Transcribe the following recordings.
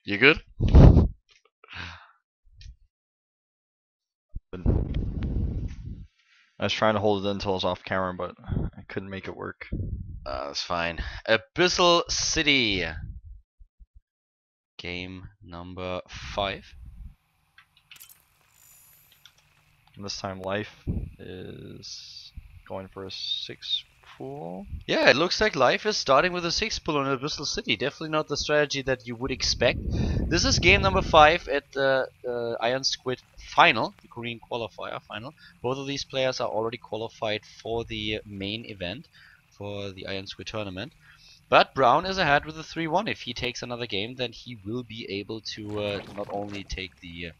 You good? But I was trying to hold it until I was off camera, but I couldn't make it work. That's fine. Abyssal City. Game number 5. And this time Life is going for a 6 pool. Yeah, it looks like Life is starting with a 6 pull on Abyssal City. Definitely not the strategy that you would expect. This is game number 5 at the Iron Squid final, the Korean qualifier final. Both of these players are already qualified for the main event, for the Iron Squid tournament. But Brown is ahead with a 3-1. If he takes another game, then he will be able to not only take the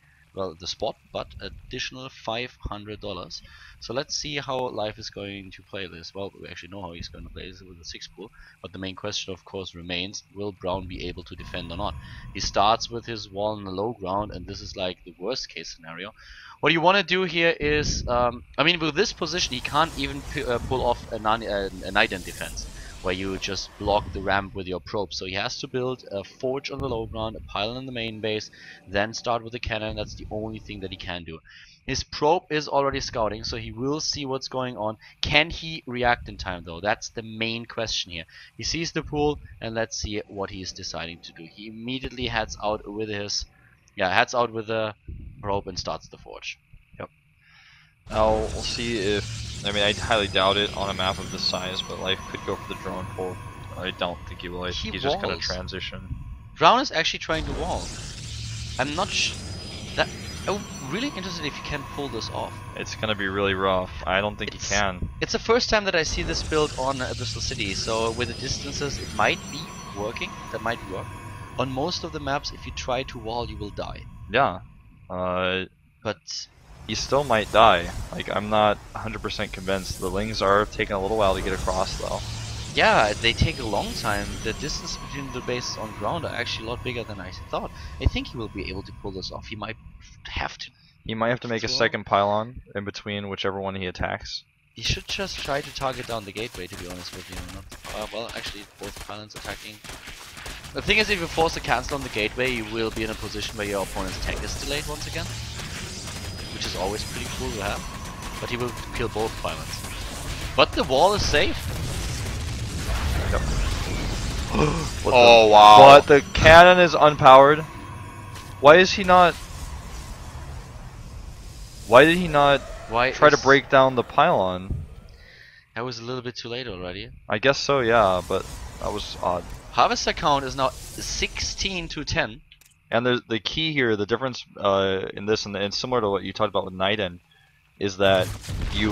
the spot, but additional $500. So let's see how Life is going to play this. Well, we actually know how he's going to play this with a 6 pool, but the main question, of course, remains: will Brown be able to defend or not? He starts with his wall on the low ground, and this is like the worst case scenario. What you want to do here is, I mean, with this position, he can't even pull off a night end defense, where you just block the ramp with your probe. So he has to build a forge on the low ground, a pylon in the main base, then start with the cannon. That's the only thing that he can do. His probe is already scouting, so he will see what's going on. Can he react in time, though? That's the main question here. He sees the pool, and let's see what he is deciding to do. He immediately heads out with the probe and starts the forge. Yep. Now we'll see if. I mean, I highly doubt it on a map of this size, but Life could go for the drone pull. I don't think he will. He's just gonna transition. Brown is actually trying to wall. I'm not that. I'm really interested if you can pull this off. It's gonna be really rough. I don't think he can. It's the first time that I see this build on Abyssal City, so with the distances it might be working. That might work. On most of the maps, if you try to wall, you will die. Yeah. But he still might die. Like, I'm not 100% convinced. The Lings are taking a little while to get across, though. yeah, they take a long time. The distance between the bases on ground are actually a lot bigger than I thought. I think he will be able to pull this off. He might have to. He might have to make a second pylon in between whichever one he attacks. He should just try to target down the gateway, to be honest with you. Well, actually, both pylons attacking. The thing is, if you force a cancel on the gateway, you will be in a position where your opponent's tech is delayed once again, which is always pretty cool to have. But he will kill both pylons. But the wall is safe. Yep. Oh wow! But the cannon is unpowered. Why is he not? Why did he not try to break down the pylon? That was a little bit too late already. I guess so, yeah, but that was odd. Harvester count is now 16 to 10. And the key here, the difference in this, and similar to what you talked about with Night End, is that you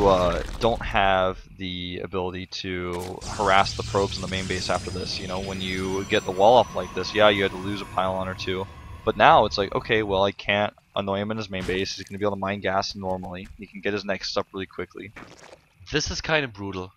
don't have the ability to harass the probes in the main base after this. You know, when you get the wall up like this, yeah, you had to lose a pylon or two. But now it's like, okay, well, I can't annoy him in his main base. He's going to be able to mine gas normally. He can get his next up really quickly. This is kind of brutal.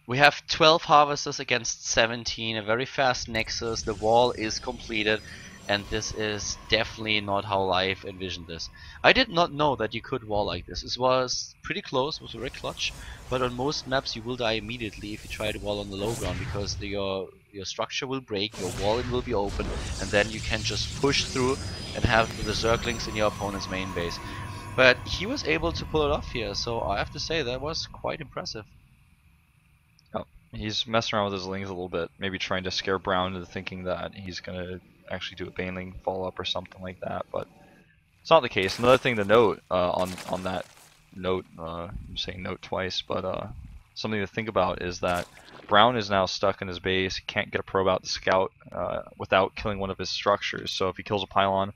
We have 12 harvesters against 17, a very fast nexus, the wall is completed, and this is definitely not how Life envisioned this. I did not know that you could wall like this. This was pretty close, it was very clutch, but on most maps you will die immediately if you try to wall on the low ground, because your structure will break, your wall will be open, and then you can just push through and have the circlings in your opponent's main base. But he was able to pull it off here, so I have to say that was quite impressive. Oh, he's messing around with his Lings a little bit, maybe trying to scare Brown into thinking that he's going to actually do a Baneling follow-up or something like that, but it's not the case. Another thing to note on that note, I'm saying note twice, but something to think about is that Brown is now stuck in his base. He can't get a probe out to scout without killing one of his structures. So if he kills a pylon,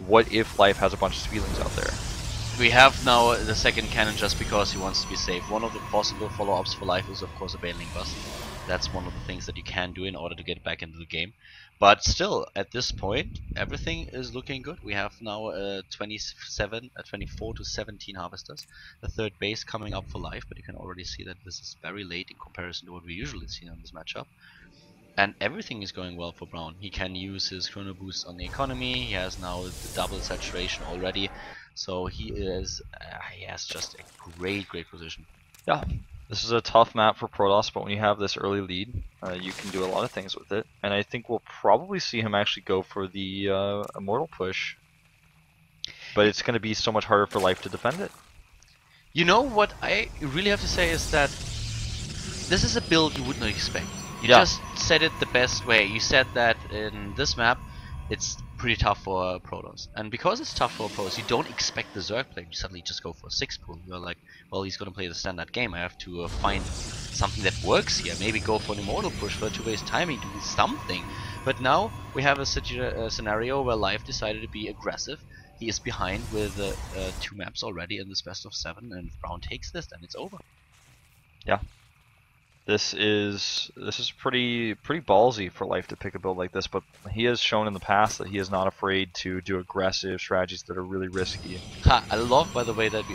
what if Life has a bunch of Speedlings out there? We have now the second cannon just because he wants to be safe. One of the possible follow-ups for Life is of course a Baneling bust. That's one of the things that you can do in order to get back into the game. But still, at this point, everything is looking good. We have now 24 to 17 harvesters. The third base coming up for Life, but you can already see that this is very late in comparison to what we usually see on this matchup. And everything is going well for Brown. He can use his chrono boost on the economy. He has now the double saturation already. So he has just a great position. Yeah, This is a tough map for Protoss, but when you have this early lead, you can do a lot of things with it. And I think we'll probably see him actually go for the Immortal push. But it's going to be so much harder for Life to defend it. You know what I really have to say is that this is a build you would not expect. You just said it the best way. You said that in this map, it's pretty tough for Protoss. And because it's tough for Protoss, you don't expect the Zerg play. You suddenly just go for a 6 pool. You're like, well, he's going to play the standard game. I have to find something that works here. Maybe go for an Immortal push for 2-base timing, do something. But now we have a scenario where Life decided to be aggressive. He is behind with 2 maps already in this best of 7, and if Brown takes this, then it's over. Yeah. This is pretty ballsy for Life to pick a build like this, but he has shown in the past that he is not afraid to do aggressive strategies that are really risky. I love, by the way, that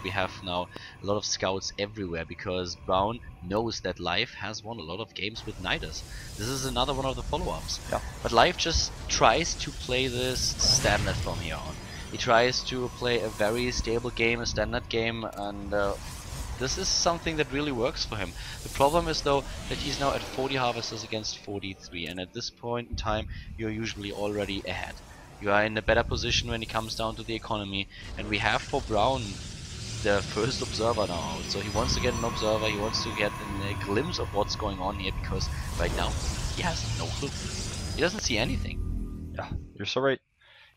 we have now a lot of scouts everywhere, because Brown knows that Life has won a lot of games with Nidus. This is another one of the follow-ups. Yeah. But Life just tries to play this standard from here on. He tries to play a very stable game, a standard game, and this is something that really works for him. The problem is though that he's now at 40 harvesters against 43, and at this point in time you're usually already ahead. You are in a better position when it comes down to the economy, and we have for Brown the first observer now out. So he wants to get an observer, he wants to get a glimpse of what's going on here, because right now he has no clue. He doesn't see anything. Yeah, you're so right.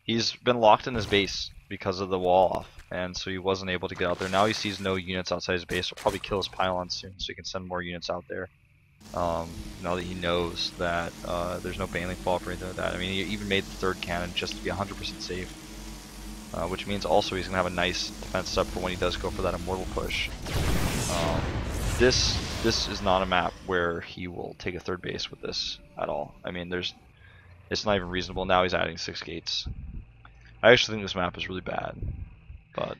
He's been locked in his base because of the wall off, and so he wasn't able to get out there. Now he sees no units outside his base. He'll probably kill his pylon soon, so he can send more units out there. Now that he knows that there's no baneling fall or anything like that. I mean, he even made the 3rd cannon just to be 100% safe, which means also he's gonna have a nice defense up for when he does go for that Immortal push. This is not a map where he will take a 3rd base with this at all. I mean, it's not even reasonable. Now he's adding 6 gates. I actually think this map is really bad, but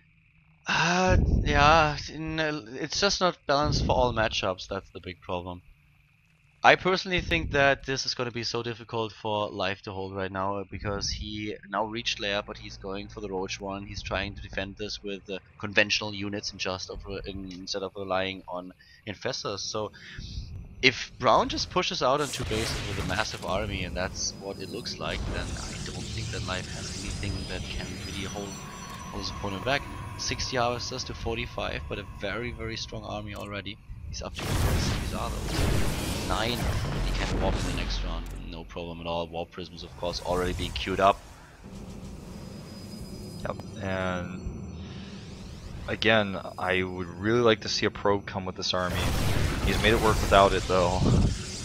yeah, it's just not balanced for all matchups. That's the big problem. I personally think that this is going to be so difficult for Life to hold right now, because he now reached lair, but he's going for the Roach one. He's trying to defend this with conventional units instead of relying on infestors. So if Brown just pushes out on 2 bases with a massive army, and that's what it looks like, then I don't think that Life has anything that can really hold his opponent back. 60 harvesters to 45, but a very, very strong army already. He's up to 6 are those. 9. He can warp in the next round, no problem at all. Warp prisms, of course, already being queued up. Yep, and again, I would really like to see a probe come with this army. He's made it work without it though,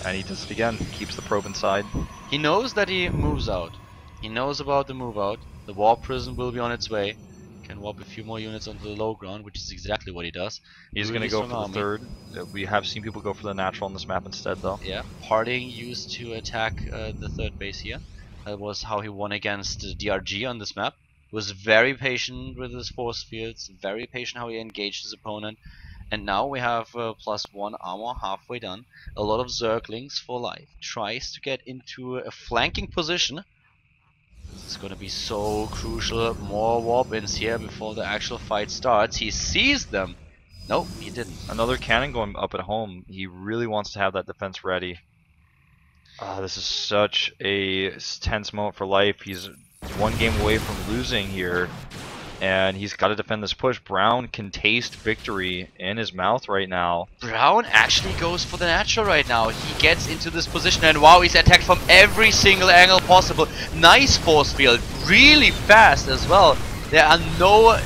and he just again keeps the probe inside. He knows that he moves out. He knows about the move out. The warp prism will be on its way. Can warp a few more units onto the low ground, which is exactly what he does. He's going to go for the 3rd. We have seen people go for the natural on this map instead though. Yeah, Harding used to attack the 3rd base here. That was how he won against DRG on this map. Was very patient with his force fields, very patient how he engaged his opponent. And now we have +1 armor halfway done. A lot of Zerglings for Life. Tries to get into a flanking position. This is going to be so crucial. More warp-ins here before the actual fight starts. He sees them. Nope, he didn't. Another cannon going up at home. He really wants to have that defense ready. This is such a tense moment for Life. He's 1 game away from losing here, and he's got to defend this push. Brown can taste victory in his mouth right now. Brown actually goes for the natural right now. He gets into this position, and wow, he's attacked from every single angle possible. Nice force field, really fast as well. There are no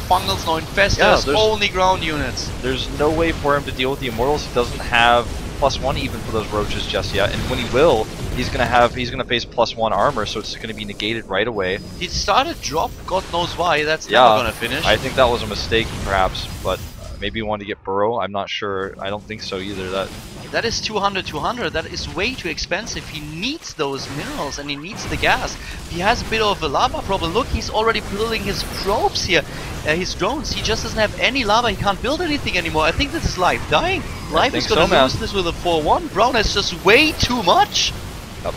fungals, no infestors, only ground units. There's no way for him to deal with the Immortals. He doesn't have +1 even for those roaches just yet, and when he will, he's gonna face +1 armor, so it's gonna be negated right away. He started drop, God knows why. That's never gonna finish. I think that was a mistake, perhaps, but maybe he wanted to get Burrow. I'm not sure. I don't think so either. That is 200. That is way too expensive. He needs those minerals and he needs the gas. He has a bit of a lava problem. Look, he's already building his probes here, his drones. He just doesn't have any lava. He can't build anything anymore. I think this is Life dying. Life is going to lose this with a 4-1. Brown has just way too much.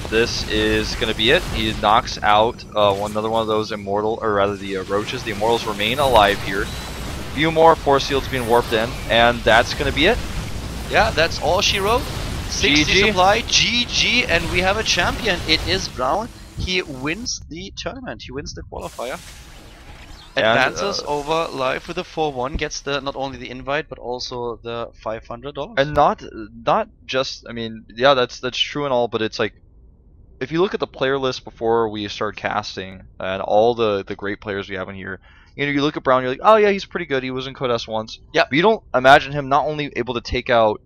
This is going to be it. He knocks out another one of those immortal, or rather the roaches. The immortals remain alive here. few more Force Fields being warped in, and that's going to be it. Yeah, that's all she wrote. 60 GG. supply, GG, and we have a champion. It is Brown. He wins the tournament. He wins the qualifier. Advances over live with a 4-1, gets the not only the invite but also the $500. And not just, I mean, yeah, that's true and all, but it's like, if you look at the player list before we start casting and all the great players we have in here, you know, you look at Brown, you're like, oh yeah, he's pretty good. He was in Code S once. Yeah. But you don't imagine him not only able to take out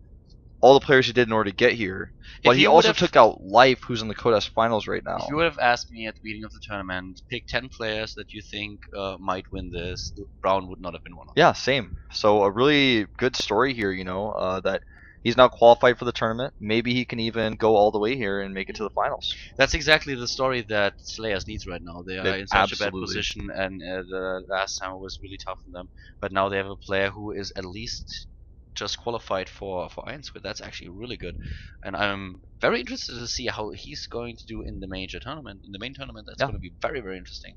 all the players he did in order to get here, but he also took out Life, who's in the Code S finals right now. If you would have asked me at the beginning of the tournament, pick 10 players that you think might win this, Brown would not have been one of them. Yeah, same. So a really good story here, you know, that he's now qualified for the tournament. Maybe he can even go all the way here and make it to the finals. That's exactly the story that Slayers needs right now. They are in such a bad position, and the last time it was really tough on them. But now they have a player who is at least just qualified for Iron Squid. That's actually really good, and I'm very interested to see how he's going to do in the major tournament. In the main tournament, that's going to be very, very interesting.